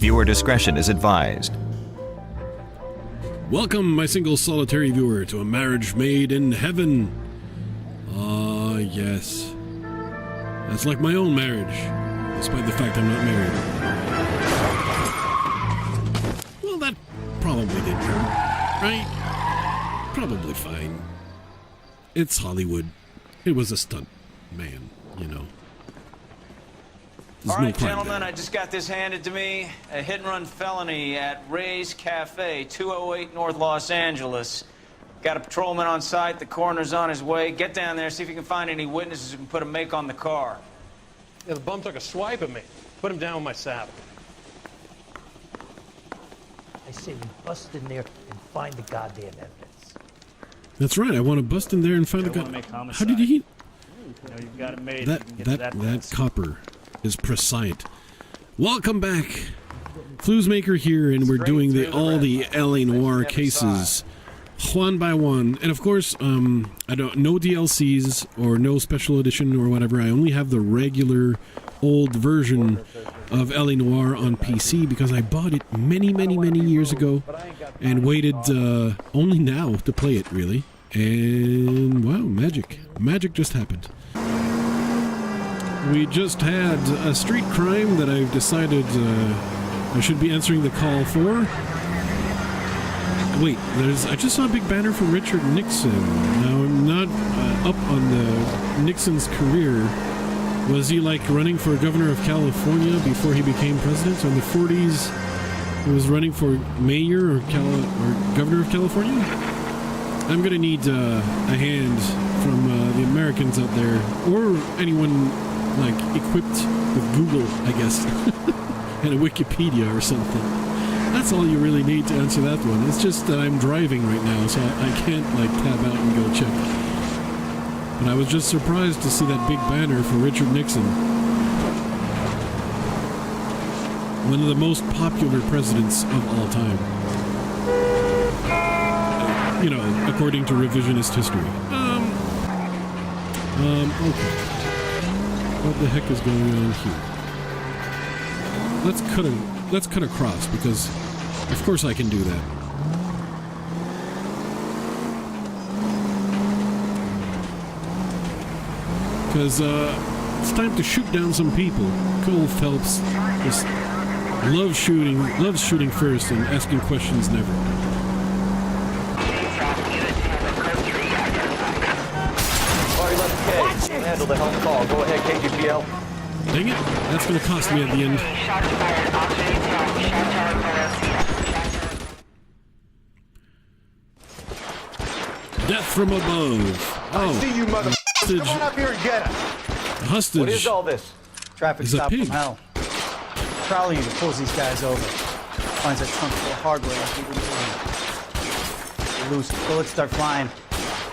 Viewer discretion is advised. Welcome, my single solitary viewer, to a marriage made in heaven. Ah, yes. That's like my own marriage, despite the fact I'm not married. Well, that probably didn't hurt, right? Probably fine. It's Hollywood. It was a stunt man, you know. All right, gentlemen, I just got this handed to me. A hit-and-run felony at Ray's Cafe, 208 North Los Angeles. Got a patrolman on site. The coroner's on his way. Get down there, see if you can find any witnesses who can put a make on the car. Yeah, the bum took a swipe at me. Put him down with my saddle. I say we bust in there and find the goddamn evidence. That's right. I want to bust in there and find the guy. How did he? You know, you've got it made. That copper is prescient. Welcome back, Flusemaker here, and we're doing all the LA Noire cases, one by one. And of course, no DLCs or no special edition or whatever. I only have the regular old version of LA Noire on PC because I bought it many years ago and waited only now to play it, really. And wow, magic just happened. We just had a street crime that I've decided I should be answering the call for. Wait, I just saw a big banner for Richard Nixon. Now, I'm not up on the Nixon's career. Was he like running for governor of California before he became president? So in the 40s, he was running for mayor or governor of California? I'm going to need a hand from the Americans out there, or anyone like equipped with Google, I guess, and a Wikipedia or something. That's all you really need to answer that one. It's just that I'm driving right now, so I can't like tab out and go check. But I was just surprised to see that big banner for Richard Nixon, one of the most popular presidents of all time. You know, according to revisionist history. Okay. What the heck is going on here? Let's cut across, because of course I can do that. Because it's time to shoot down some people. Cole Phelps just loves shooting first and asking questions never. Handle the helm call. Go ahead, KGPL. Dang it. That's going to cost me at the end. Death from above. Oh. I see you, mother. Come on up here and get us. Hostage. What is all this? Traffic stop from hell. Trolley unit pulls these guys over. Finds a trunk full of hardware like we were doing. Loose. Bullets start flying.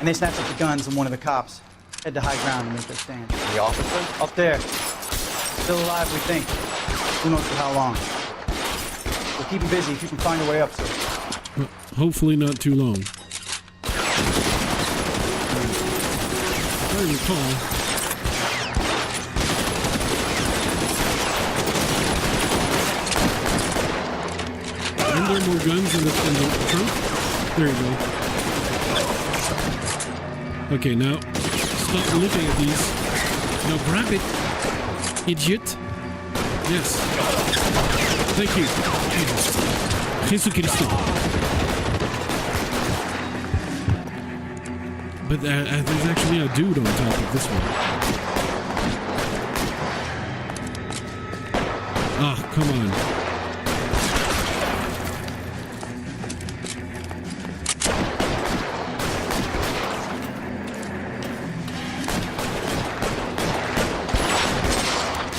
And they snatch up the guns and one of the cops. Head to high ground and make their stand. The officer? Up there. Still alive, we think. Who knows for how long. We'll keep him busy if you can find a way up, sir. Hopefully not too long. If I recall. Aren't there more guns in the trunk? There you go. Okay, now stop looking at these. Now grab it, idiot. Yes. Thank you. Jesus Christ. But there's actually a dude on top of this one. Ah, come on.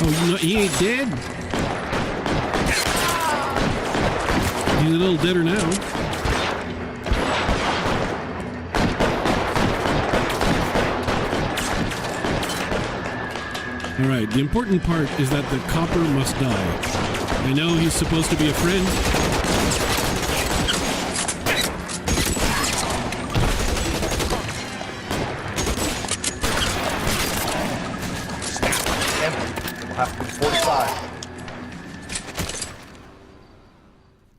Oh, he ain't dead? He's a little deader now. Alright, the important part is that the copper must die. I know he's supposed to be a friend.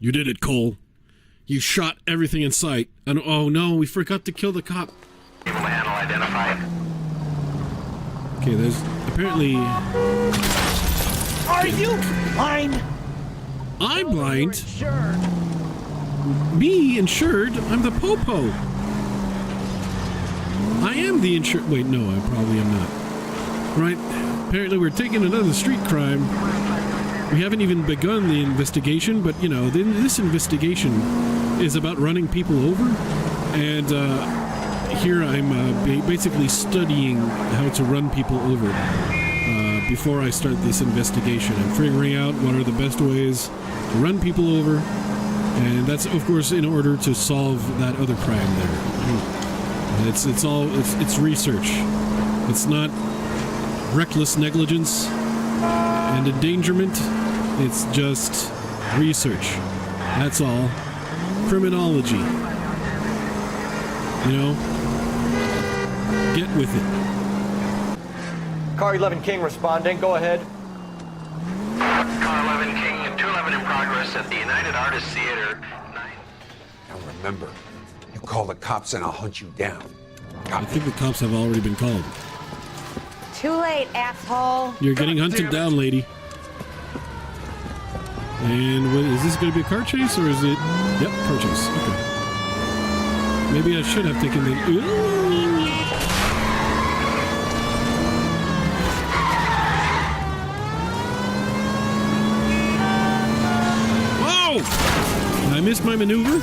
You did it, Cole. You shot everything in sight. And oh no, we forgot to kill the cop. Able to handle identified. Okay, there's apparently... Are you blind? I'm blind? Me insured? I'm the popo. I am the insured... Wait, no, I probably am not. Right, apparently we're taking another street crime. We haven't even begun the investigation, but, you know, this investigation is about running people over. And here I'm basically studying how to run people over before I start this investigation. I'm figuring out what are the best ways to run people over. And that's, of course, in order to solve that other crime there. It's research. It's not reckless negligence and endangerment. It's just research. That's all. Criminology. You know? Get with it. Car 11 King responding. Go ahead. Car 11 King, 211 in progress at the United Artists Theater. Now remember, you call the cops and I'll hunt you down. I think the cops have already been called. Too late, asshole. You're getting hunted down, lady. And is this going to be a car chase, or is it... Yep, car chase. Okay. Maybe I should have taken the... Ooh. Whoa! I missed my maneuver?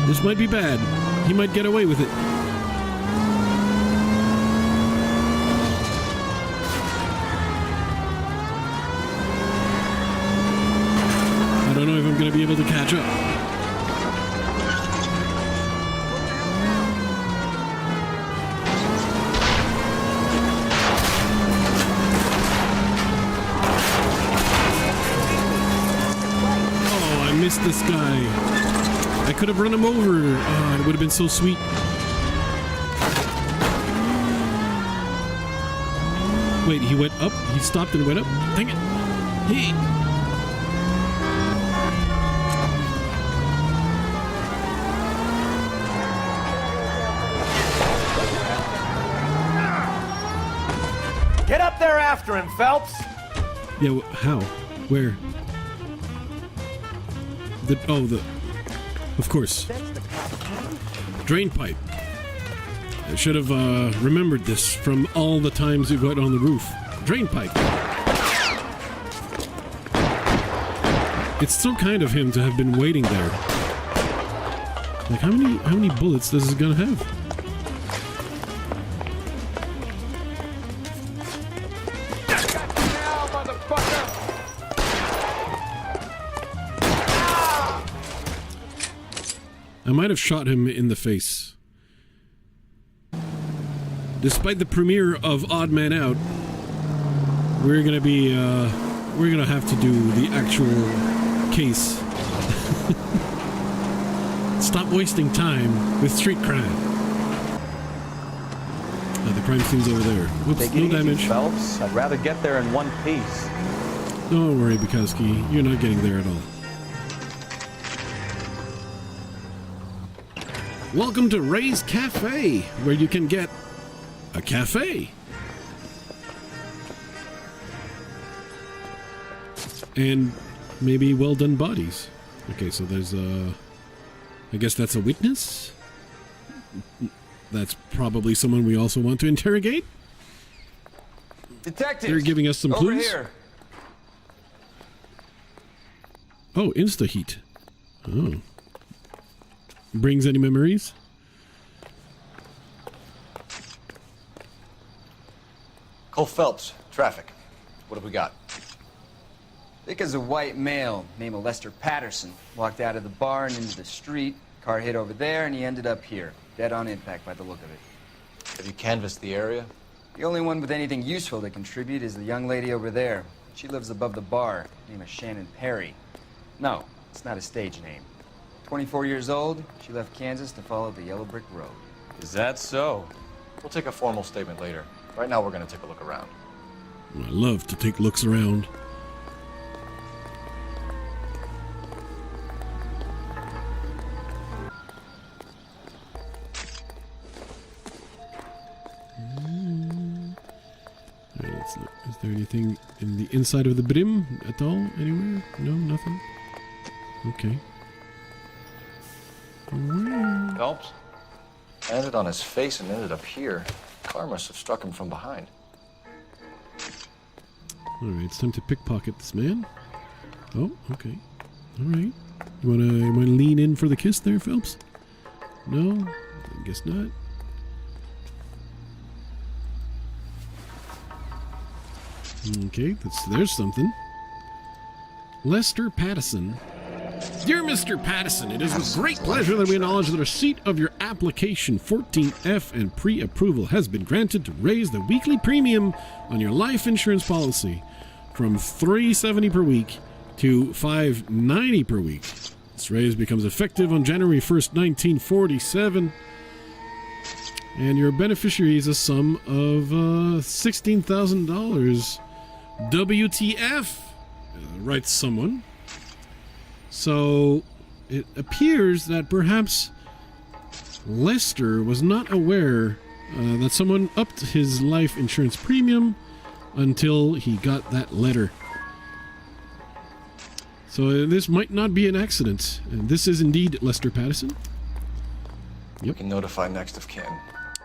This might be bad. He might get away with it. I don't know if I'm going to be able to catch up. Oh, I missed this guy. I could have run him over. Oh, it would have been so sweet. Wait, he went up? He stopped and went up? Dang it. Hey. Get up there after him, Phelps. Yeah, how? Where? Of course. Drain pipe. I should have remembered this from all the times we got on the roof. Drain pipe. It's so kind of him to have been waiting there. Like, how many bullets does this gun have? I might have shot him in the face. Despite the premiere of Odd Man Out, we're gonna have to do the actual case. Stop wasting time with street crime. The crime scene's over there. Whoops, no damage. Phelps. I'd rather get there in one piece. Don't worry, Bukowski. You're not getting there at all. Welcome to Ray's Cafe, where you can get a cafe. And maybe well-done bodies. Okay, so there's a... I guess that's a witness? That's probably someone we also want to interrogate? Detectives! They're giving us some clues? Here. Oh, Insta-heat. Oh. Brings any memories? Cole Phelps, traffic. What have we got? Thick as a white male named Lester Patterson walked out of the bar and into the street. Car hit over there, and he ended up here, dead on impact by the look of it. Have you canvassed the area? The only one with anything useful to contribute is the young lady over there. She lives above the bar. Name is Shannon Perry. No, it's not a stage name. 24 years old, she left Kansas to follow the yellow brick road. Is that so? We'll take a formal statement later. Right now, we're going to take a look around. I love to take looks around. there anything in the inside of the brim at all? Anywhere? No, nothing? Okay. Well, Phelps landed on his face and ended up here. Car must have struck him from behind. alright, it's time to pickpocket this man. Oh, okay. Alright. You wanna lean in for the kiss there, Phelps? No? I guess not. Okay, there's something. Lester Pattison. Dear Mr. Pattison, it is with great pleasure that we acknowledge the receipt of your application 14F and pre-approval has been granted to raise the weekly premium on your life insurance policy from $3.70 per week to $5.90 per week. This raise becomes effective on January 1st, 1947. And your beneficiary is a sum of $16,000. WTF, writes someone. So it appears that perhaps Lester was not aware that someone upped his life insurance premium until he got that letter. So this might not be an accident. And this is indeed Lester Pattison. Yep. We can notify next of kin.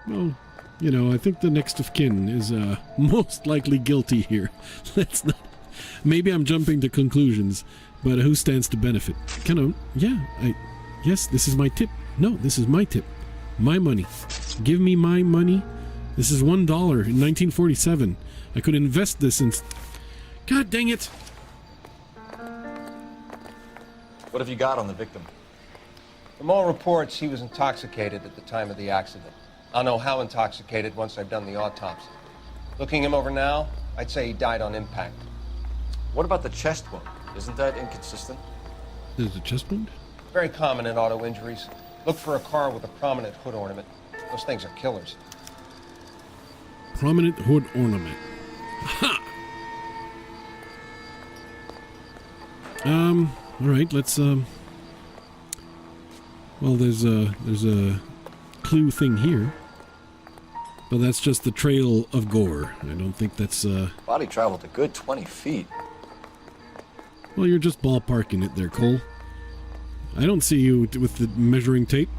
Well, you know, I think the next of kin is most likely guilty here. Let's not. Maybe I'm jumping to conclusions, but who stands to benefit? Yes, this is my tip. No, this is my tip. My money. Give me my money. This is $1 in 1947. I could invest this in. God dang it! What have you got on the victim? From all reports, he was intoxicated at the time of the accident. I'll know how intoxicated once I've done the autopsy. Looking him over now, I'd say he died on impact. What about the chest wound? Isn't that inconsistent? There's a chest wound? Very common in auto injuries. Look for a car with a prominent hood ornament. Those things are killers. Prominent hood ornament. Ha! Alright, let's, well, there's a clue thing here. But that's just the trail of gore. I don't think that's, Body traveled a good 20 feet. Well, you're just ballparking it there, Cole. I don't see you with the measuring tape.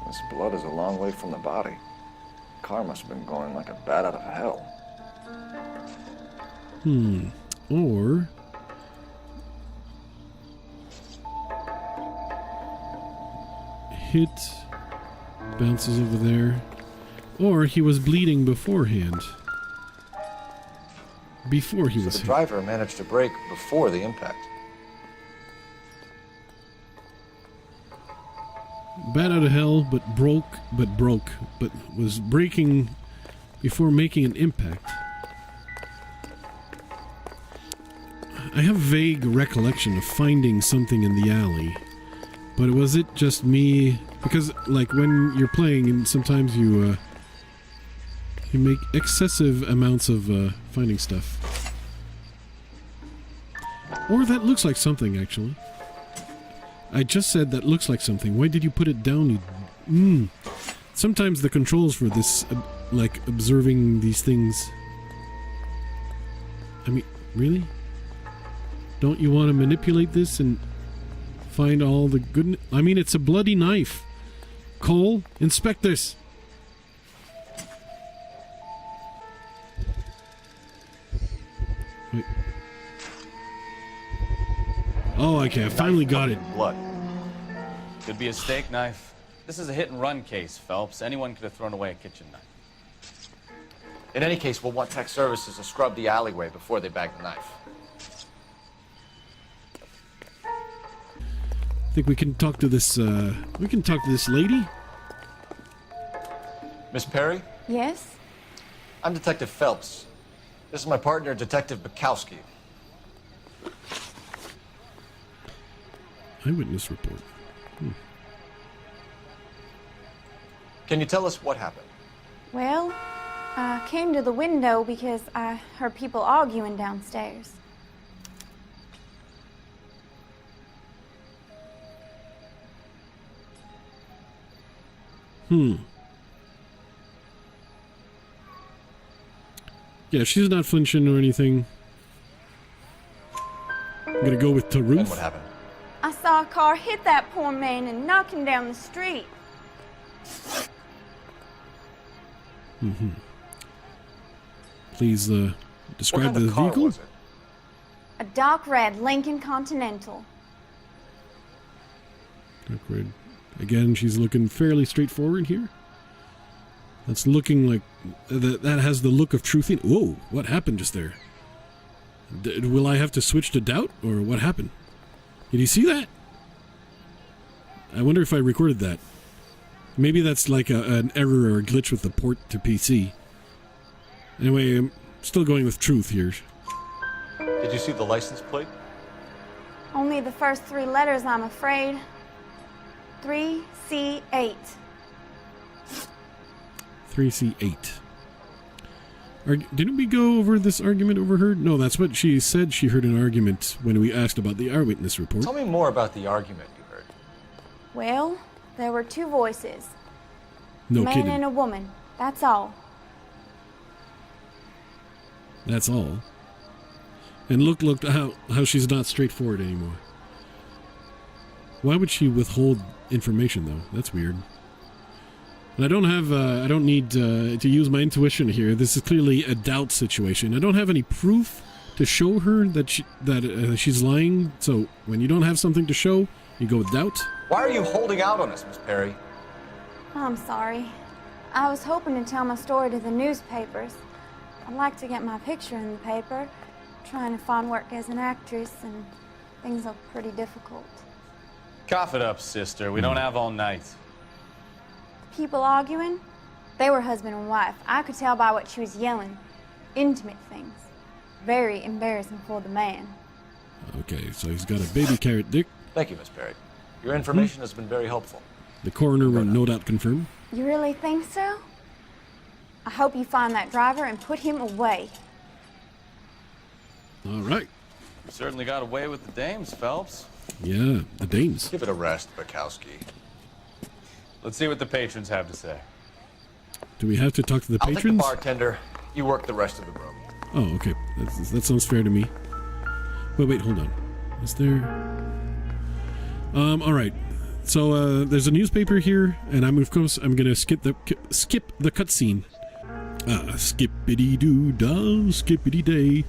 This blood is a long way from the body. The car must have been going like a bat out of hell. Or hit, bounces over there. Or he was bleeding beforehand. Before he was the hit. driver managed to brake before the impact. Bat out of hell, but was braking before making an impact. I have vague recollection of finding something in the alley, but was it just me? Because, like, when you're playing, and sometimes you make excessive amounts of finding stuff. Or that looks like something, actually. I just said that looks like something. Why did you put it down? Sometimes the controls for this, like, observing these things. I mean, really? Don't you want to manipulate this and find all the good... I mean, it's a bloody knife. Cole, inspect this. Wait. Oh, okay, I finally got it. Blood. Could be a steak knife. This is a hit-and-run case, Phelps. Anyone could have thrown away a kitchen knife. In any case, we'll want tech services to scrub the alleyway before they bag the knife. I think we can talk to this, lady. Miss Perry? Yes? I'm Detective Phelps. This is my partner, Detective Bukowski. Eyewitness report. Can you tell us what happened? Well, I came to the window because I heard people arguing downstairs. Yeah, she's not flinching or anything. I'm gonna go with Taruf. And what happened? I saw a car hit that poor man and knock him down the street. Mm-hmm. Please describe what kind the of car vehicle. Was it? A dark red Lincoln Continental. Dark red. Again, she's looking fairly straightforward here. That's looking like that has the look of truth in. Whoa! What happened just there? Will I have to switch to doubt, or what happened? Did you see that? I wonder if I recorded that. Maybe that's like an error or a glitch with the port to PC. Anyway, I'm still going with truth here. Did you see the license plate? Only the first 3 letters, I'm afraid. 3C8. 3C8. Didn't we go over this argument overheard? No, that's what she said. She heard an argument when we asked about the eyewitness report. Tell me more about the argument you heard. Well, there were 2 voices. No a man kidding. and a woman. That's all. That's all. And look how she's not straightforward anymore. Why would she withhold information though? That's weird. And I don't need to use my intuition here. This is clearly a doubt situation. I don't have any proof to show her that she's lying. So when you don't have something to show, you go with doubt. Why are you holding out on us, Miss Perry? I'm sorry. I was hoping to tell my story to the newspapers. I'd like to get my picture in the paper. Trying to find work as an actress, and things are pretty difficult. Cough it up, sister. We don't have all night. People arguing? They were husband and wife. I could tell by what she was yelling. Intimate things. Very embarrassing for the man. Okay, so he's got a baby carrot dick. Thank you, Miss Perry. Your information has been very helpful. The coroner will no doubt confirm. You really think so? I hope you find that driver and put him away. All right. You certainly got away with the dames, Phelps. Yeah, the dames. Give it a rest, Bukowski. Let's see what the patrons have to say. Do we have to talk to the I'll patrons? take the bartender. You work the rest of the room. Oh, okay. That sounds fair to me. Wait, hold on. Is there... all right. So, there's a newspaper here, and I'm gonna skip the cutscene. Skippity-doo-dah, skippity-day.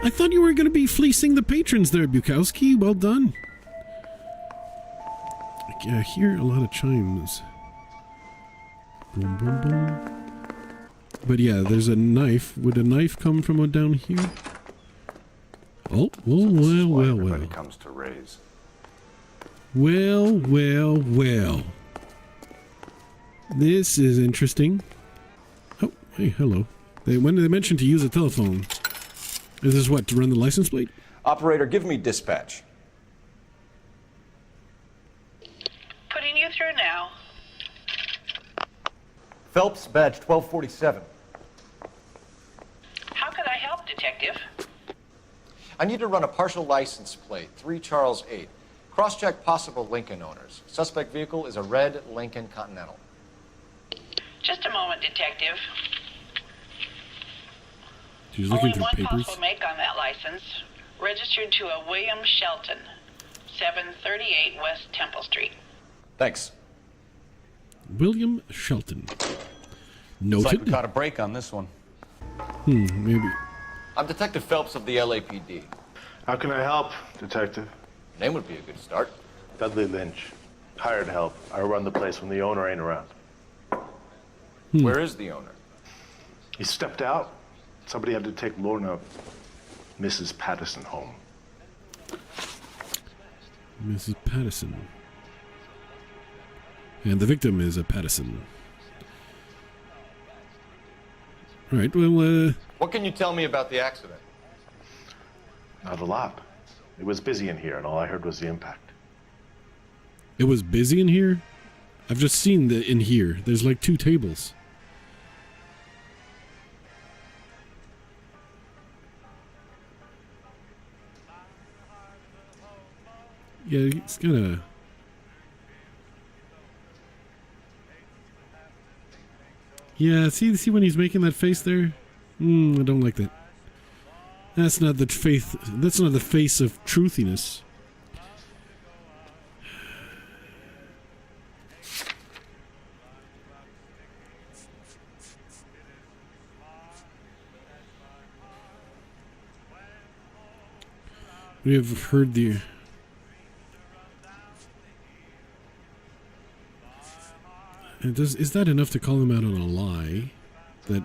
I thought you were gonna be fleecing the patrons there, Bukowski. Well done. I hear a lot of chimes. Boom, boom, boom. But yeah, there's a knife. Would a knife come from down here? Oh, well. Everybody comes to raise. Well. This is interesting. Oh, hey, hello. When they mentioned to use a telephone, is this what, to run the license plate? Operator, give me dispatch. Putting you through now. Phelps, badge 1247. How can I help, Detective? I need to run a partial license plate, 3 Charles 8. Cross-check possible Lincoln owners. Suspect vehicle is a red Lincoln Continental. Just a moment, Detective. She's looking through Only one papers. possible make on that license. Registered to a William Shelton, 738 West Temple Street. Thanks. William Shelton. Looks like we Noted. caught a break on this one. Maybe. I'm Detective Phelps of the LAPD. How can I help, Detective? Name would be a good start. Dudley Lynch. Hired help. I run the place when the owner ain't around. Where is the owner? He stepped out. Somebody had to take Lorna, Mrs. Patterson, home. Mrs. Patterson. And the victim is a Patterson. All right, well, What can you tell me about the accident? Not a lot. It was busy in here, and all I heard was the impact. it was busy in here? I've just seen the in here. There's like 2 tables. Yeah, it's gonna... Yeah, see when he's making that face there? I don't like that. That's not the faith. That's not the face of truthiness. We have heard the... Is that enough to call him out on a lie? That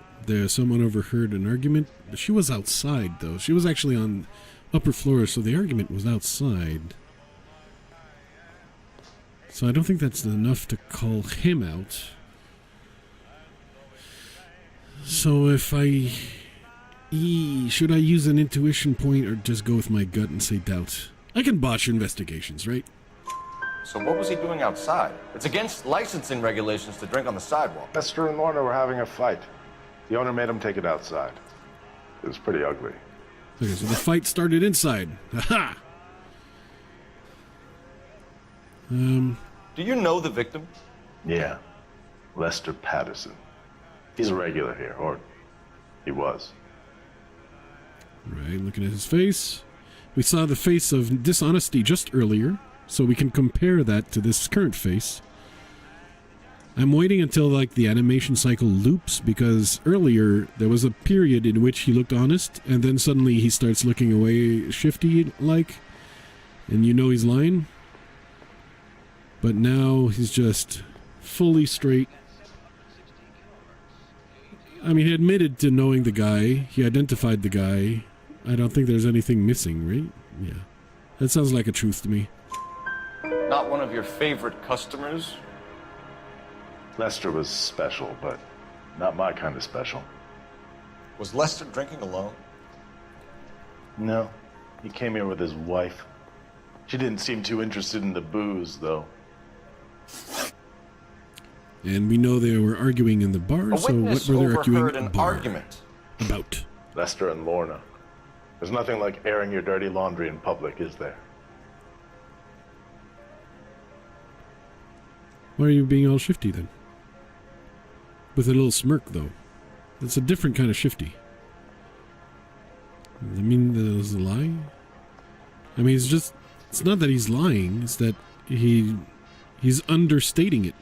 someone overheard an argument? She was outside, though. She was actually on upper floor, so the argument was outside. So I don't think that's enough to call him out. So if I... should I use an intuition point or just go with my gut and say doubt? I can botch investigations, right? So what was he doing outside? It's against licensing regulations to drink on the sidewalk. Lester and Lorna were having a fight. The owner made him take it outside. It was pretty ugly. Okay, so the fight started inside. Aha! Do you know the victim? Yeah. Lester Patterson. He's a regular here, or he was. Right, looking at his face. We saw the face of dishonesty just earlier, so we can compare that to this current face. I'm waiting until like the animation cycle loops, because earlier there was a period in which he looked honest, and then suddenly he starts looking away shifty-like, and you know he's lying. But now he's just fully straight. I mean, he admitted to knowing the guy. He identified the guy. I don't think there's anything missing, right? Yeah. That sounds like a truth to me. Not one of your favorite customers? Lester was special, but not my kind of special. Was Lester drinking alone? No. He came here with his wife. She didn't seem too interested in the booze, though. And we know they were arguing in the bar, so what were they arguing argument about? Lester and Lorna. There's nothing like airing your dirty laundry in public, is there? Why are you being all shifty then? With a little smirk, though. It's a different kind of shifty. I mean, there's a lie? I mean, it's not that he's lying, it's that he's understating it.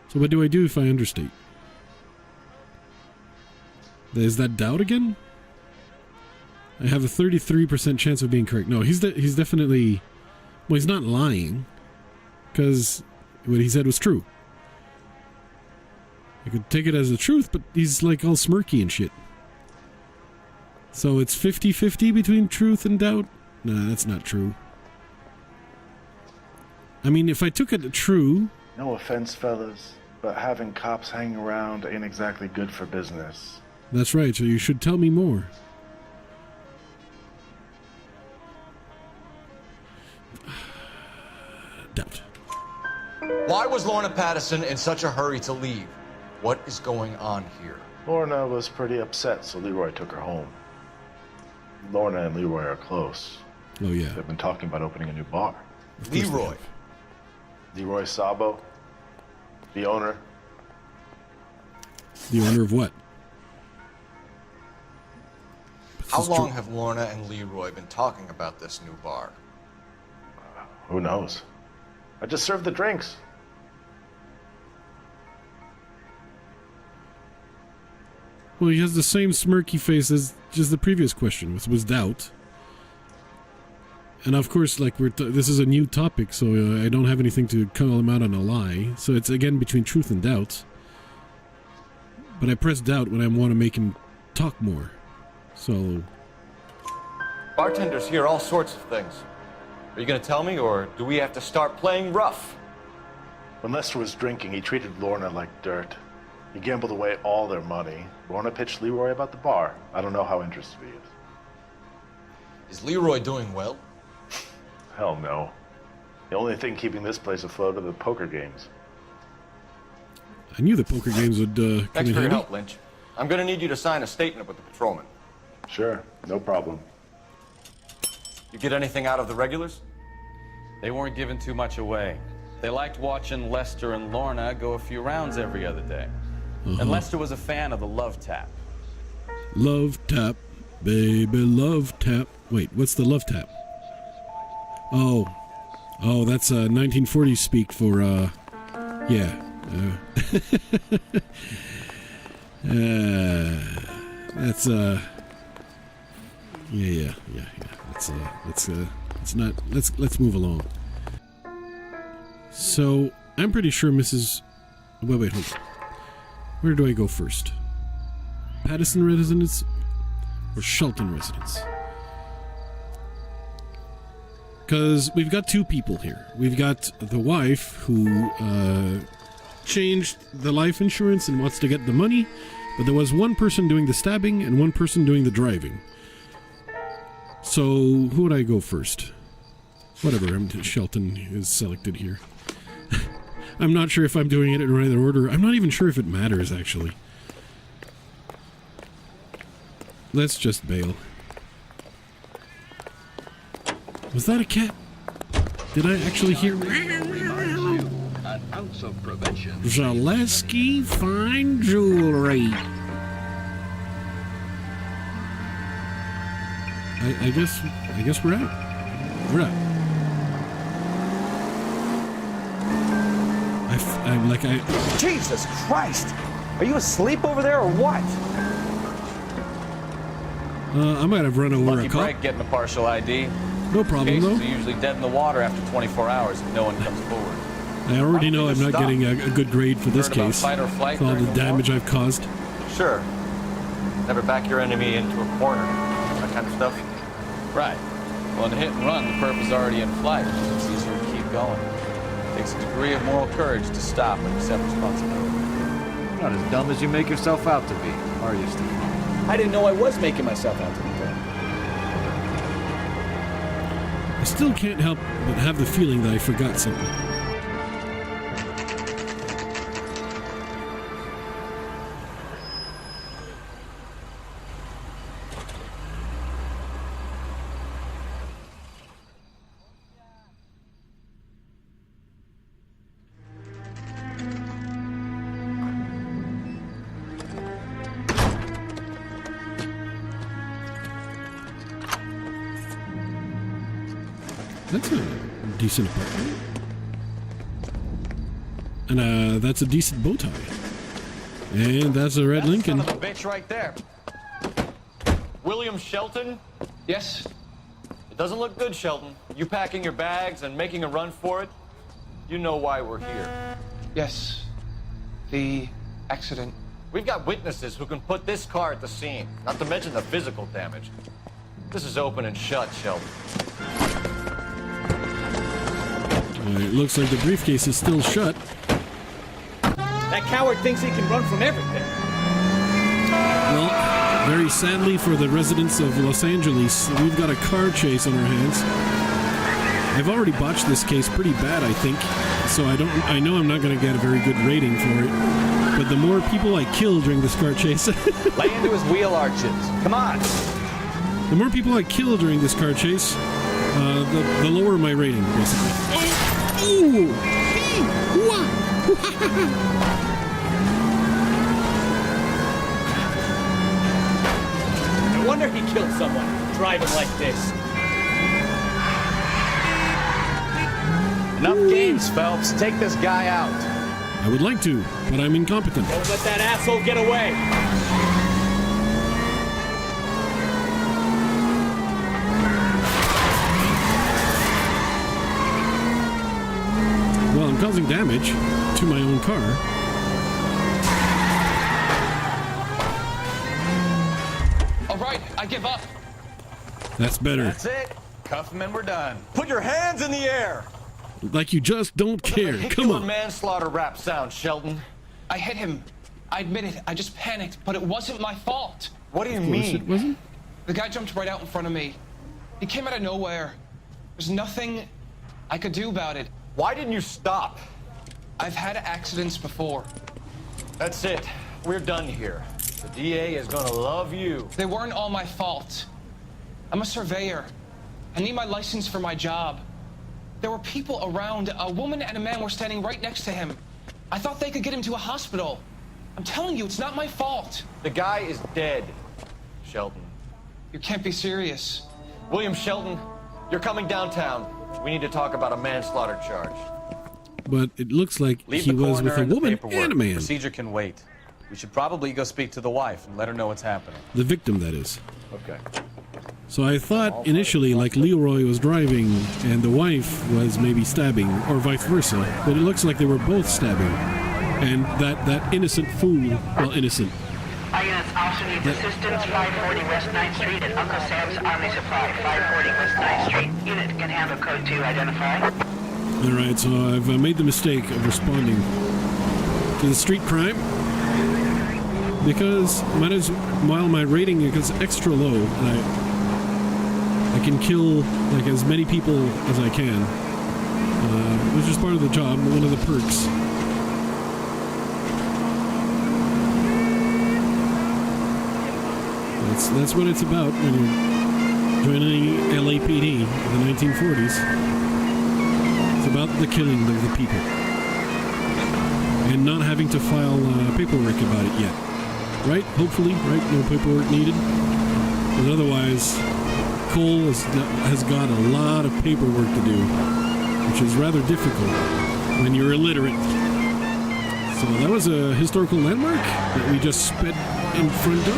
So what do I do if I understate? Is that doubt again? I have a 33% chance of being correct. No, he's definitely... Well, he's not lying, because what he said was true. I could take it as the truth, but he's like all smirky and shit. So it's 50-50 between truth and doubt? Nah, that's not true. I mean, if I took it true... No offense, fellas, but having cops hanging around ain't exactly good for business. That's right, so you should tell me more. Doubt. Why was Lorna Patterson in such a hurry to leave? What is going on here? Lorna was pretty upset, so Leroy took her home. Lorna and Leroy are close. Oh, yeah. They've been talking about opening a new bar. Leroy? Leroy Sabo? The owner? The owner of what? How long have Lorna and Leroy been talking about this new bar? Who knows? I just served the drinks. Well, he has the same smirky face as just the previous question, which was doubt. And of course, like this is a new topic, so I don't have anything to call him out on a lie. So it's again between truth and doubt. But I press doubt when I want to make him talk more. So... Bartenders hear all sorts of things. Are you going to tell me, or do we have to start playing rough? When Lester was drinking, he treated Lorna like dirt. He gambled away all their money. Lorna pitched Leroy about the bar. I don't know how interested he is. Is Leroy doing well? Hell no. The only thing keeping this place afloat are the poker games. I knew the poker games would come in Thanks for your handy. help, Lynch. I'm going to need you to sign a statement with the patrolman. Sure, no problem. You get anything out of the regulars? They weren't giving too much away. They liked watching Lester and Lorna go a few rounds every other day. And Lester was a fan of the Love Tap. Love tap, baby, love tap. Wait, what's the love tap? Oh, that's 1940s speak for yeah. That's yeah. Let's move along. So I'm pretty sure Mrs. Wait, hold on. Where do I go first? Pattison residence or Shelton residence? Because we've got two people here. We've got the wife who changed the life insurance and wants to get the money, but there was one person doing the stabbing and one person doing the driving. So who would I go first? Whatever, Shelton is selected here. I'm not sure if I'm doing it in the right order. I'm not even sure if it matters, actually. Let's just bail. Was that a cat? Did I actually hear? An ounce of prevention. Zaleski Fine Jewelry. I guess we're out. We're out. Jesus Christ! Are you asleep over there or what? I might have run over Lucky a cop. break getting a partial ID. No problem, Cases though. are usually dead in the water after 24 hours if no one comes forward. I already know I'm not getting a good grade for this Heard about case. fight or flight For all during the the war? damage I've caused. Sure. Never back your enemy into a corner. That kind of stuff. Right. Well, in a hit and run, the perp is already in flight. It's easier to keep going. It takes a degree of moral courage to stop and accept responsibility. You're not as dumb as you make yourself out to be, are you, Steve? I didn't know I was making myself out to be dumb. I still can't help but have the feeling that I forgot something. That's a decent apartment. And that's a decent bow tie. And that's a red Lincoln. Son of a bitch right there. William Shelton? Yes? It doesn't look good, Shelton. You packing your bags and making a run for it? You know why we're here. Yes. The accident. We've got witnesses who can put this car at the scene, not to mention the physical damage. This is open and shut, Shelton. It looks like the briefcase is still shut. That coward thinks he can run from everything. Well, very sadly for the residents of Los Angeles, we've got a car chase on our hands. I've already botched this case pretty bad, I think, so I know I'm not going to get a very good rating for it. But the more people I kill during this car chase... Lay into his wheel arches. Come on. The more people I kill during this car chase, the lower my rating, basically. Ooh! No wonder he killed someone driving like this. Enough games, Phelps. Take this guy out. I would like to, but I'm incompetent. Don't let that asshole get away. Well, I'm causing damage to my own car. All right, I give up. That's better. That's it. Cuff him and we're done. Put your hands in the air! Like you just don't care. Come on. Manslaughter rap sound, Shelton. I hit him. I admit it. I just panicked, but it wasn't my fault. What do you Of course mean? it wasn't. The guy jumped right out in front of me. He came out of nowhere. There's nothing I could do about it. Why didn't you stop? I've had accidents before. That's it. We're done here. The DA is gonna love you. They weren't all my fault. I'm a surveyor. I need my license for my job. There were people around. A woman and a man were standing right next to him. I thought they could get him to a hospital. I'm telling you, it's not my fault. The guy is dead. Shelton. You can't be serious. William Shelton, you're coming downtown. We need to talk about a manslaughter charge. But it looks like he was with a woman and a man. Procedure can wait. We should probably go speak to the wife and let her know what's happening. The victim, that is. Okay. So I thought initially like Leroy was driving and the wife was maybe stabbing, or vice versa. But it looks like they were both stabbing. And that innocent fool, well, innocent. Our units also needs assistance, 540 West 9th Street at Uncle Sam's Army Supply, 540 West 9th Street. Unit can handle code 2, identify. Alright, so I've made the mistake of responding to the street crime. Because while my rating is extra low, and I can kill like as many people as I can, which is part of the job, one of the perks. That's what it's about when you're joining LAPD in the 1940s. It's about the killing of the people and not having to file paperwork about it yet. Right? Hopefully, right? No paperwork needed. But otherwise, Cole has got a lot of paperwork to do, which is rather difficult when you're illiterate. So that was a historical landmark that we just sped in front of.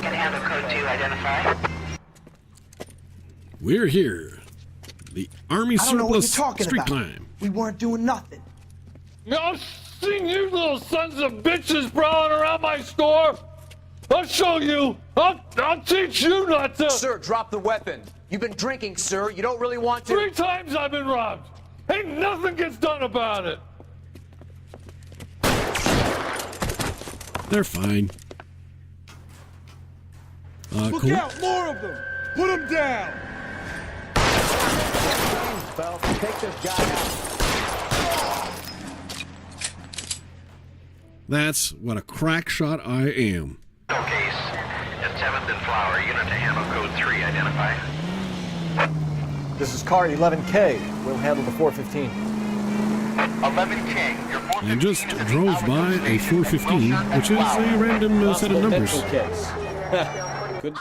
Can handle code 2, identify. We're here. The Army I don't know what you're surplus talking street about. climb. We weren't doing nothing. I've seen you little sons of bitches prowling around my store. I'll show you. I'll teach you not to. Sir, drop the weapon. You've been drinking, sir. You don't really want to. 3 times I've been robbed. Ain't nothing gets done about it. They're fine. Look cool. out, more of them. Put them down. Take this guy out. That's what a crack shot I am. Case at 7th and Flower. Unit to handle code 3. Identify. This is car 11K. We'll handle the 415. 11K. Your 415 I just is in the drove by a 415, which is a random set of numbers. Good.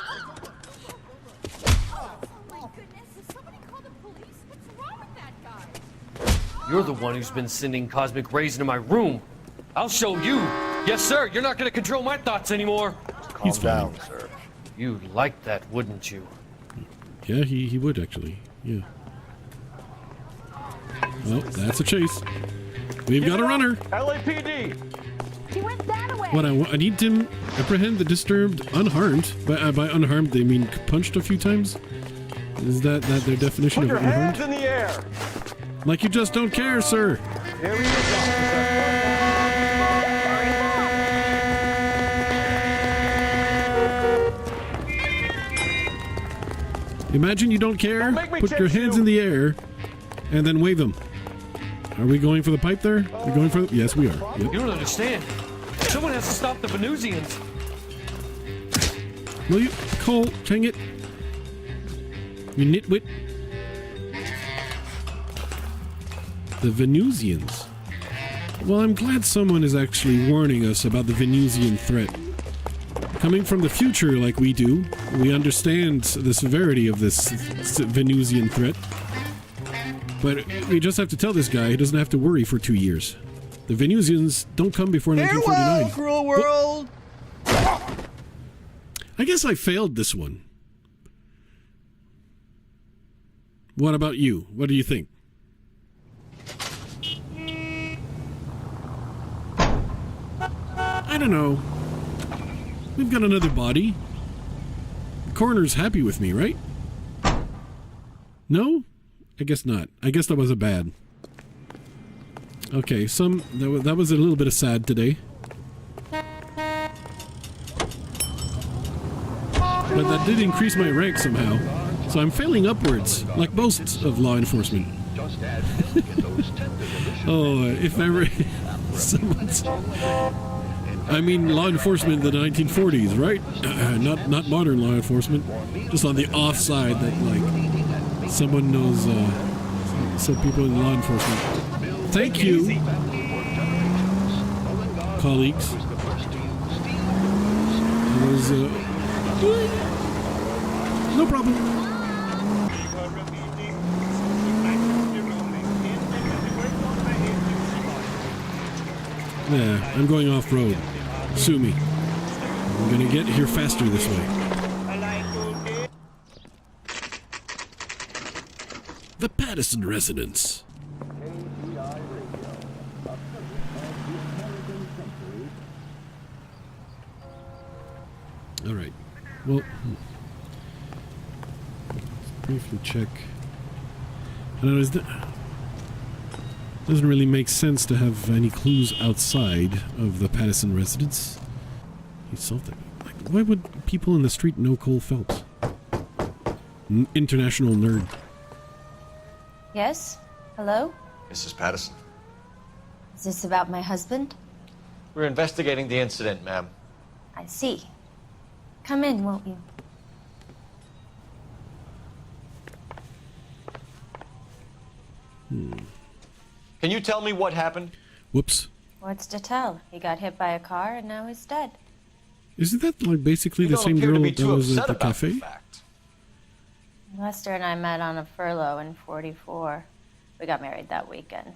You're the one who's been sending cosmic rays into my room. I'll show you. Yes, sir. You're not going to control my thoughts anymore. He's down, fine. sir. You'd like that, wouldn't you? Yeah, he would actually. Yeah. Well, that's a chase. We've got a runner. LAPD. He went that way. What I need to apprehend the disturbed unharmed. By unharmed, they mean punched a few times. Is that their definition Put of your unharmed? hands in the air. Like you just don't care, sir. Here he is, officer. Imagine you don't care. Don't make me Put your chase hands you. in the air, and then wave them. Are we going for the pipe there? We're going for the... Yes, we are. Yep. You don't understand. Someone has to stop the Venusians. Will you, Cole? Dang it! You nitwit. The Venusians. Well, I'm glad someone is actually warning us about the Venusian threat. Coming from the future like we do, we understand the severity of this Venusian threat. But we just have to tell this guy he doesn't have to worry for 2 years. The Venusians don't come before 1949. Cruel world. I guess I failed this one. What about you? What do you think? I don't know. We've got another body. The coroner's happy with me, right? No? I guess not. I guess that was a bad. Okay, that was a little bit of sad today. But that did increase my rank somehow. So I'm failing upwards, like most of law enforcement. Oh, if ever someone's... I mean law enforcement in the 1940s, right? Not modern law enforcement. Just on the offside that, like, someone knows some people in law enforcement. Thank you, colleagues. was, no problem. Yeah, I'm going off-road. Sue me. I'm gonna get here faster this way. The Patterson residence. All right. Well, let's briefly check. I don't know. Doesn't really make sense to have any clues outside of the Patterson residence. He solved it. Like, why would people in the street know Cole Phelps? International nerd. Yes? Hello? Mrs. Patterson. Is this about my husband? We're investigating the incident, ma'am. I see. Come in, won't you? Can you tell me what happened? Whoops. What's to tell? He got hit by a car and now he's dead. Isn't that like basically the same girl that was at the cafe? Lester and I met on a furlough in '44. We got married that weekend.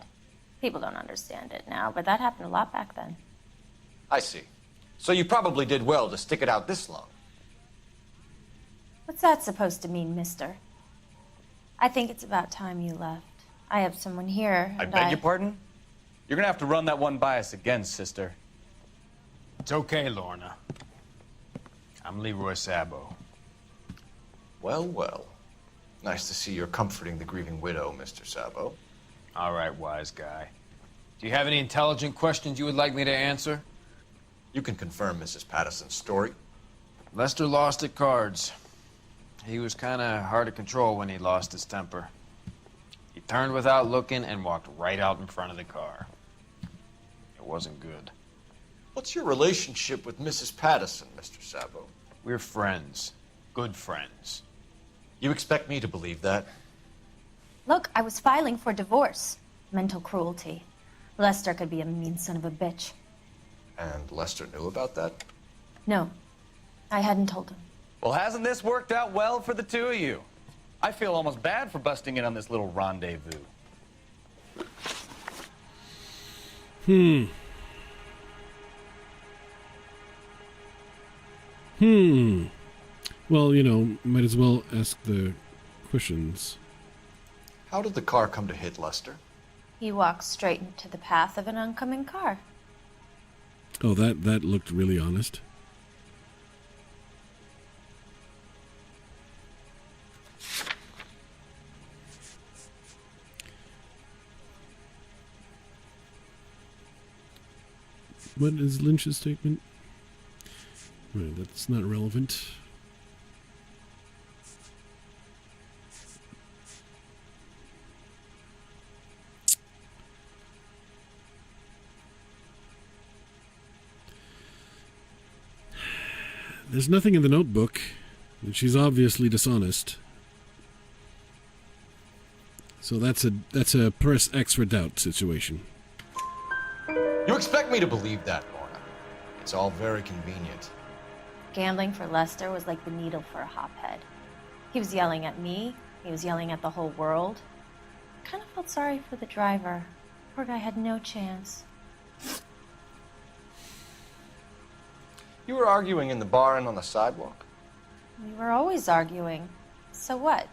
People don't understand it now, but that happened a lot back then. I see. So you probably did well to stick it out this long. What's that supposed to mean, mister? I think it's about time you left. I have someone here, I and beg your pardon? You're gonna have to run that one by us again, sister. It's okay, Lorna. I'm Leroy Sabo. Well, well. Nice to see you're comforting the grieving widow, Mr. Sabo. All right, wise guy. Do you have any intelligent questions you would like me to answer? You can confirm Mrs. Patterson's story. Lester lost at cards. He was kind of hard to control when he lost his temper. He turned without looking and walked right out in front of the car. It wasn't good. What's your relationship with Mrs. Patterson, Mr. Sabo? We're friends. Good friends. You expect me to believe that? Look, I was filing for divorce. Mental cruelty. Lester could be a mean son of a bitch. And Lester knew about that? No, I hadn't told him. Well, hasn't this worked out well for the two of you? I feel almost bad for busting in on this little rendezvous. Well, you know, might as well ask the questions. How did the car come to hit Lester? He walked straight into the path of an oncoming car. Oh, that looked really honest. What is Lynch's statement? Right, that's not relevant. There's nothing in the notebook, and she's obviously dishonest. So that's a press X for doubt situation. You expect me to believe that, Lorna? It's all very convenient. Gambling for Lester was like the needle for a hophead. He was yelling at me. He was yelling at the whole world. I kind of felt sorry for the driver. Poor guy had no chance. You were arguing in the bar and on the sidewalk? We were always arguing. So what?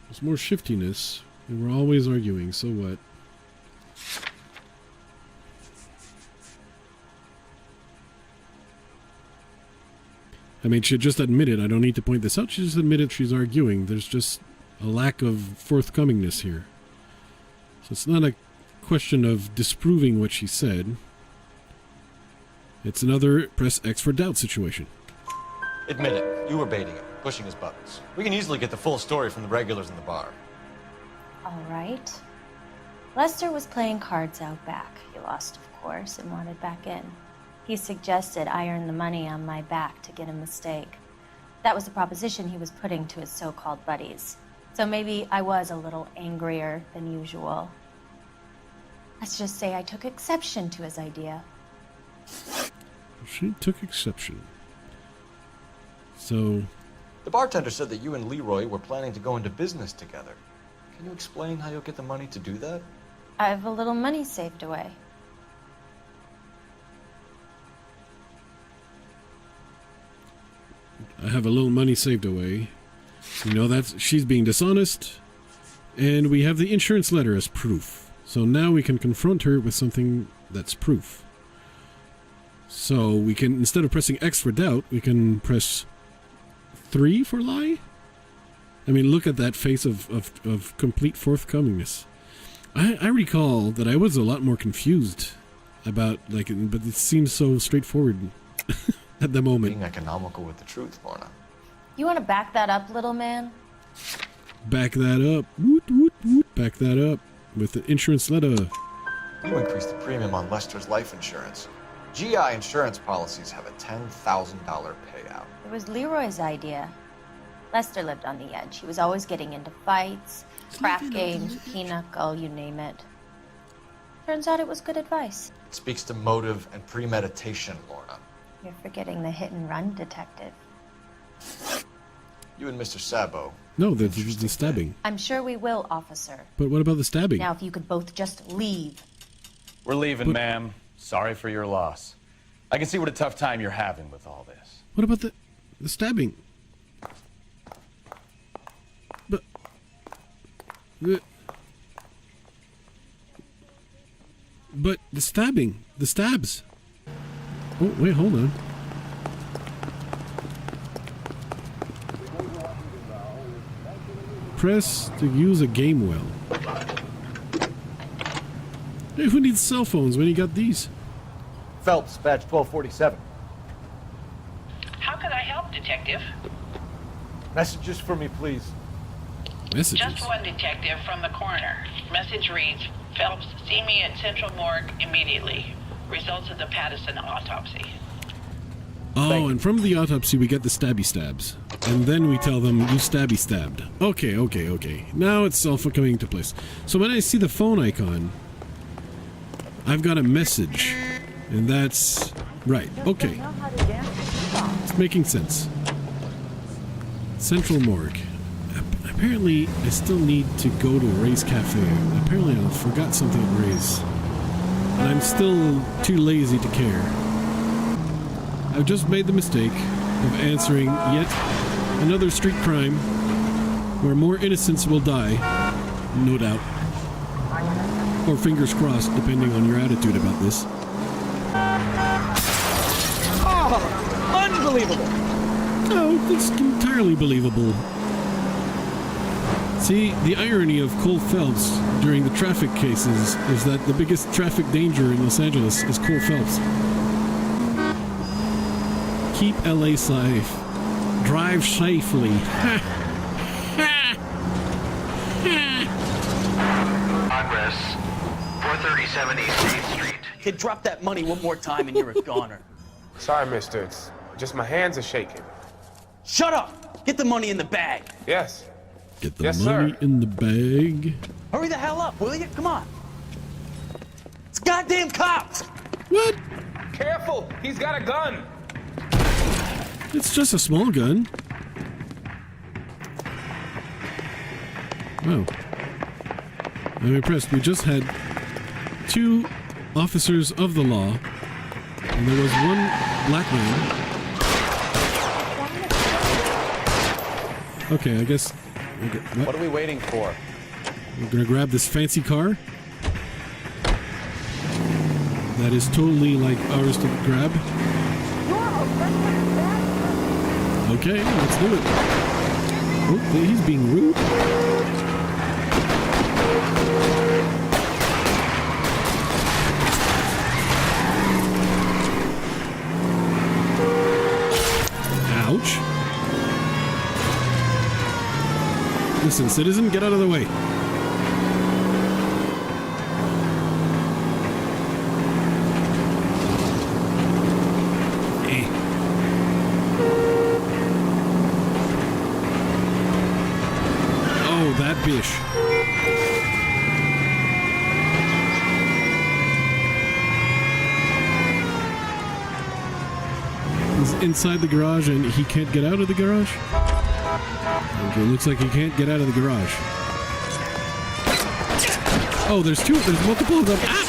There's more shiftiness. We were always arguing, so what? I mean, she just admitted, I don't need to point this out, she just admitted she's arguing. There's just a lack of forthcomingness here. So it's not a question of disproving what she said. It's another press X for doubt situation. Admit it, you were baiting him, pushing his buttons. We can easily get the full story from the regulars in the bar. All right. Lester was playing cards out back. He lost, of course, and wanted back in. He suggested I earn the money on my back to get a mistake. That was the proposition he was putting to his so-called buddies. So maybe I was a little angrier than usual. Let's just say I took exception to his idea. She took exception. So... The bartender said that you and Leroy were planning to go into business together. Can you explain how you'll get the money to do that? I have a little money saved away. I have a little money saved away. You know, she's being dishonest. And we have the insurance letter as proof. So now we can confront her with something that's proof. So we can, instead of pressing X for doubt, we can press 3 for lie? I mean, look at that face of complete forthcomingness. I recall that I was a lot more confused about, but it seems so straightforward at the moment. Being economical with the truth, Lorna. You want to back that up, little man? Back that up. Woot, woot, woot. Back that up with the insurance letter. You increased the premium on Lester's life insurance. GI insurance policies have a $10,000 payout. It was Leroy's idea. Lester lived on the edge. He was always getting into fights, craft games, pinochle, you name it. Turns out it was good advice. It speaks to motive and premeditation, Lorna. You're forgetting the hit and run detective. You and Mr. Sabo. No, the stabbing. I'm sure we will, officer. But what about the stabbing? Now, if you could both just leave. We're leaving, ma'am. Sorry for your loss. I can see what a tough time you're having with all this. What about the stabbing? But the stabbing, the stabs. Oh, wait, hold on. Press to use a game well. Hey, who needs cell phones when you got these? Phelps, badge 1247. How can I help, Detective? Messages for me, please. Messages? Just one detective from the coroner. Message reads, Phelps, see me at Central Morgue immediately. Results of the Pattison autopsy. Oh, and from the autopsy we get the stabby stabs. And then we tell them, you stabby stabbed. Okay. Now it's all coming into place. So when I see the phone icon, I've got a message. And that's... right, okay. It's making sense. Central Morgue. Apparently, I still need to go to Ray's Cafe. Apparently, I forgot something at Ray's. And I'm still too lazy to care. I've just made the mistake of answering yet another street crime where more innocents will die, no doubt. Or fingers crossed, depending on your attitude about this. Oh, unbelievable! Oh, it's entirely believable. See, the irony of Cole Phelps during the traffic cases is that the biggest traffic danger in Los Angeles is Cole Phelps. Keep LA safe. Drive safely. Progress. 437 East 8th Street. Kid, drop that money one more time and you're a goner. Sorry, mister. It's just my hands are shaking. Shut up! Get the money in the bag. Yes. Get the money in the bag. Hurry the hell up, will you? Come on. It's goddamn cops! What? Careful! He's got a gun! It's just a small gun. Wow. I'm impressed. We just had 2 officers of the law, and there was 1 black man. Okay, I guess... Okay, what are we waiting for? We're gonna grab this fancy car. That is totally like ours to grab. Okay, let's do it. Oh, he's being rude. Ouch. Listen, citizen, get out of the way. Oh, that bish. inside the garage and he can't get out of the garage? Okay, looks like he can't get out of the garage. Oh, there's multiple of them. Ah!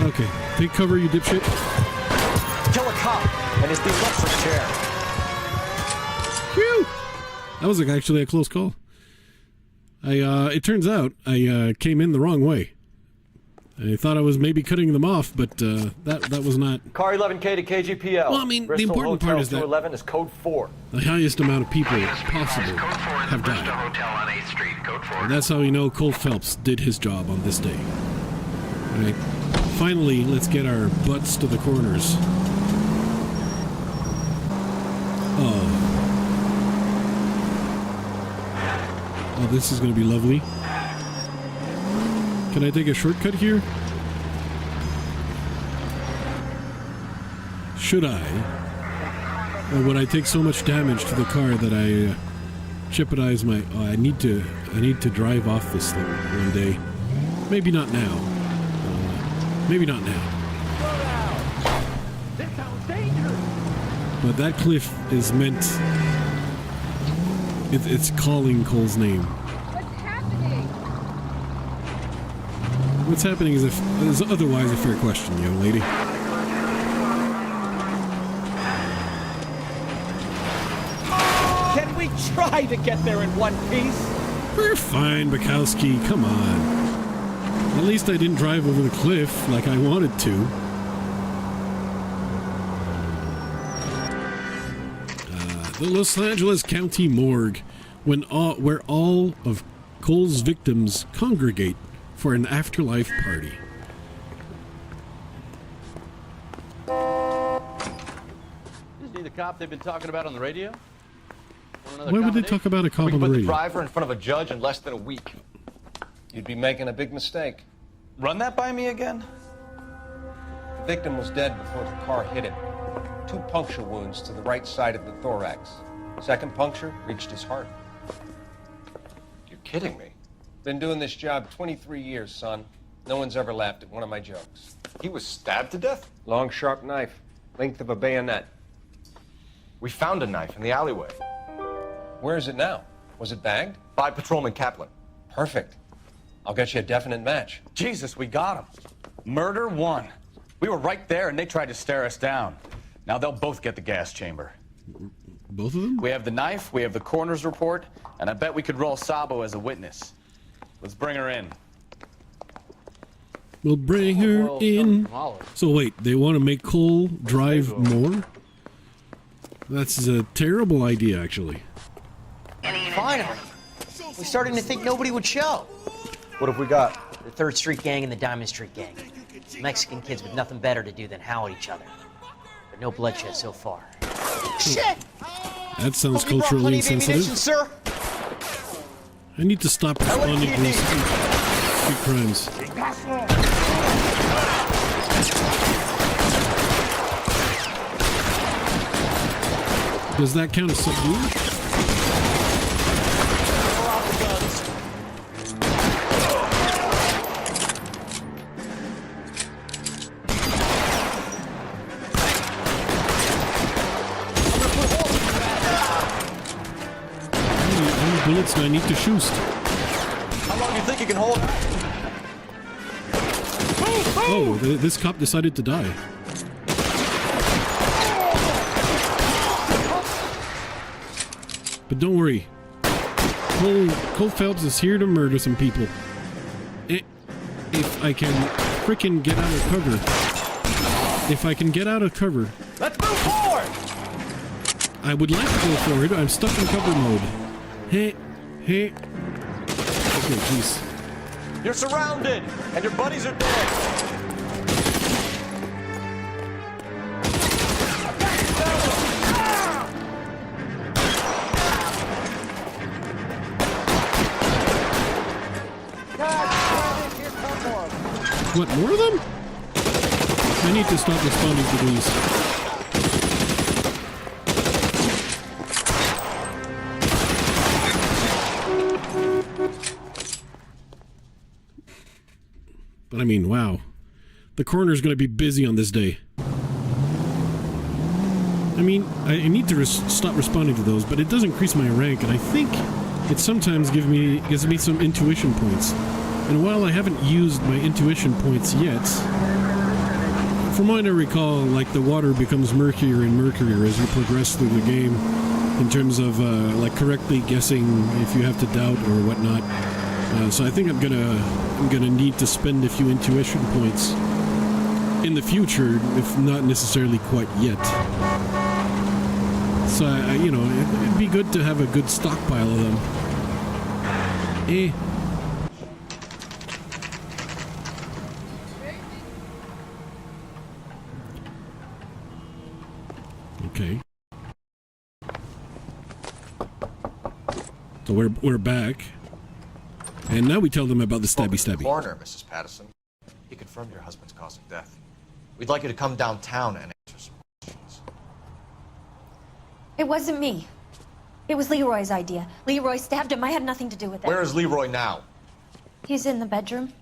Okay, take cover, you dipshit. Kill a cop and his electric chair. Phew! That was actually a close call. It turns out I came in the wrong way. I thought I was maybe cutting them off, but that was not. Car 11K to KGPL. Well, I mean, Bristol the important part is that 211 is code 4. the highest amount of people possible have died. And that's how you know Cole Phelps did his job on this day. All right, finally, let's get our butts to the corners. Oh, this is going to be lovely. Can I take a shortcut here? Should I? Or would I take so much damage to the car that I jeopardize my... Oh, I need to drive off this thing one day. Maybe not now. Maybe not now. But that cliff is meant... It's calling Cole's name. What's happening is otherwise a fair question, young lady. Can we try to get there in one piece? We're fine, Bukowski. Come on. At least I didn't drive over the cliff like I wanted to. The Los Angeles County Morgue, where all of Cole's victims congregate for an afterlife party. Isn't he the cop they've been talking about on the radio? Why would they talk about a cop on the We can put the radio? driver in front of a judge in less than a week. You'd be making a big mistake. Run that by me again? The victim was dead before the car hit him. 2 puncture wounds to the right side of the thorax. Second puncture reached his heart. You're kidding me. Been doing this job 23 years, son. No one's ever laughed at one of my jokes. He was stabbed to death? Long, sharp knife. Length of a bayonet. We found a knife in the alleyway. Where is it now? Was it bagged? By Patrolman Kaplan. Perfect. I'll get you a definite match. Jesus, we got him. Murder 1. We were right there and they tried to stare us down. Now they'll both get the gas chamber. Both of them? We have the knife, we have the coroner's report, and I bet we could roll Sabo as a witness. Let's bring her in. We'll bring her in. So wait, they want to make Cole drive more? That's a terrible idea, actually. Finally. We're starting to think nobody would show. What have we got? The 3rd Street Gang and the Diamond Street Gang. Mexican kids with nothing better to do than howl at each other. But no bloodshed so far. Shit! That sounds culturally insensitive. Sir? I need to stop responding to these street crimes. Does that count as subdued? Bullets do I need to shoot? How long do you think you can hold? Oh, this cop decided to die. But don't worry. Cole Phelps is here to murder some people. If I can frickin' get out of cover. If I can get out of cover. Let's move forward! I would like to go forward. I'm stuck in cover mode. Hey. Okay, jeez. You're surrounded, and your buddies are dead. What, more of them? I need to stop responding to these. But I mean, wow. The coroner's going to be busy on this day. I mean, I need to stop responding to those, but it does increase my rank, and I think it sometimes gives me some intuition points. And while I haven't used my intuition points yet, from what I recall, like, the water becomes murkier and murkier as you progress through the game in terms of, like, correctly guessing if you have to doubt or whatnot. So I think I'm gonna need to spend a few intuition points in the future, if not necessarily quite yet. So, you know, it'd be good to have a good stockpile of them. Okay. So we're back. And now we tell them about the stabby. Coroner, Mrs. Patterson. He confirmed your husband's cause of death. We'd like you to come downtown and answer some questions. It wasn't me. It was Leroy's idea. Leroy stabbed him. I had nothing to do with it. Where is Leroy now? He's in the bedroom.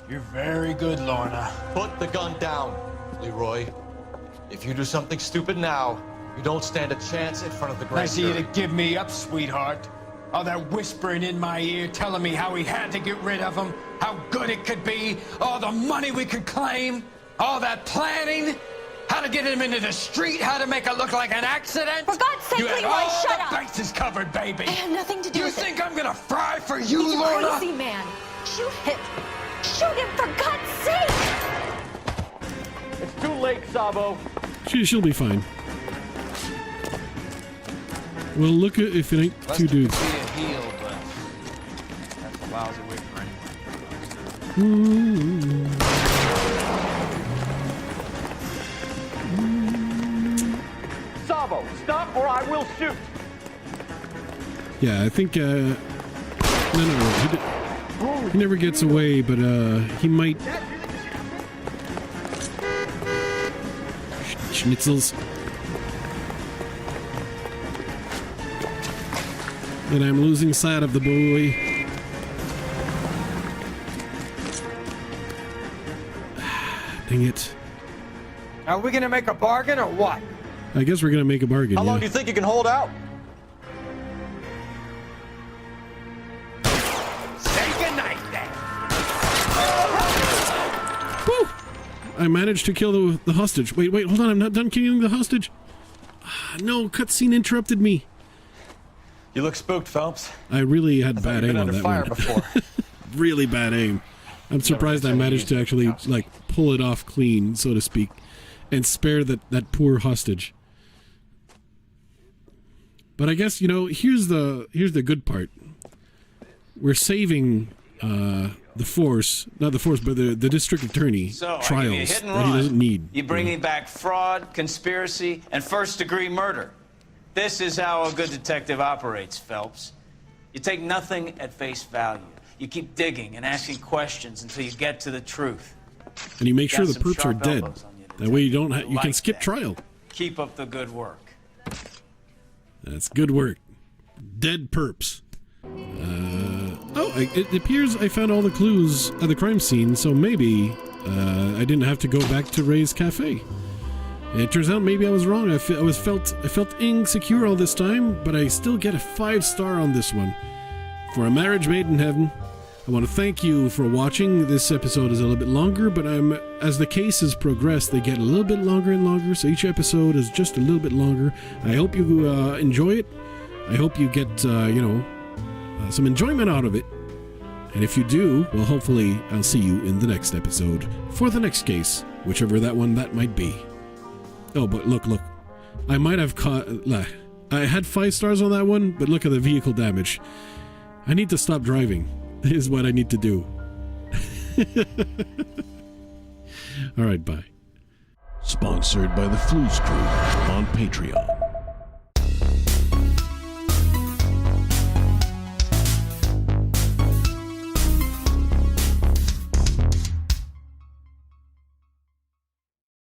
You're very good, Lorna. Put the gun down, Leroy. If you do something stupid now, you don't stand a chance in front of the grand Nice of you jury. to give me up, sweetheart. All that whispering in my ear telling me how we had to get rid of him, how good it could be, all the money we could claim, all that planning, how to get him into the street, how to make it look like an accident. For God's sake, you had Leroy, all shut the up. bases covered, baby. I had nothing to do you with it. You think I'm gonna fry for you, He's Lorna? a crazy man. Shoot him. Shoot him, for God's sake. It's too late, Sabo. She'll be fine. Well, look at if it ain't two dudes. See it heal, but that's a lousy way for anyone. Sabo, stop or I will shoot. Yeah, I think, no, he never gets away, but, he might... Schnitzels. And I'm losing sight of the boy. Dang it. Are we gonna make a bargain or what? I guess we're gonna make a bargain, How long do you think you can hold out? Say goodnight, then. Woo! I managed to kill the hostage. Wait, hold on, I'm not done killing the hostage. No, cutscene interrupted me. You look spooked, Phelps. I really had bad aim on under that fire one. before. Really bad aim. I'm surprised I managed to actually, like, pull it off clean, so to speak, and spare that poor hostage. But I guess, you know, here's the good part. We're saving the force, not the force, but the district attorney So, trials I give you a hit and that he run. doesn't need. You bring me back fraud, conspiracy, and first-degree murder. This is how a good detective operates, Phelps. You take nothing at face value. You keep digging and asking questions until you get to the truth. And you make sure Got the some perps are sharp dead. elbows on you, That way you don't you can Like skip that. trial. Keep up the good work. That's good work. Dead perps. It appears I found all the clues at the crime scene, so maybe I didn't have to go back to Ray's Cafe. It turns out maybe I was wrong. I felt insecure all this time, but I still get a 5-star on this one. For a marriage made in heaven. I want to thank you for watching. This episode is a little bit longer, but as the cases progress, they get a little bit longer and longer, so each episode is just a little bit longer. I hope you enjoy it. I hope you get, some enjoyment out of it. And if you do, well, hopefully I'll see you in the next episode for the next case, whichever that might be. Oh, but look. I might have I had 5 stars on that one, but look at the vehicle damage. I need to stop driving. Is what I need to do. All right, bye. Sponsored by the Flues Crew on Patreon.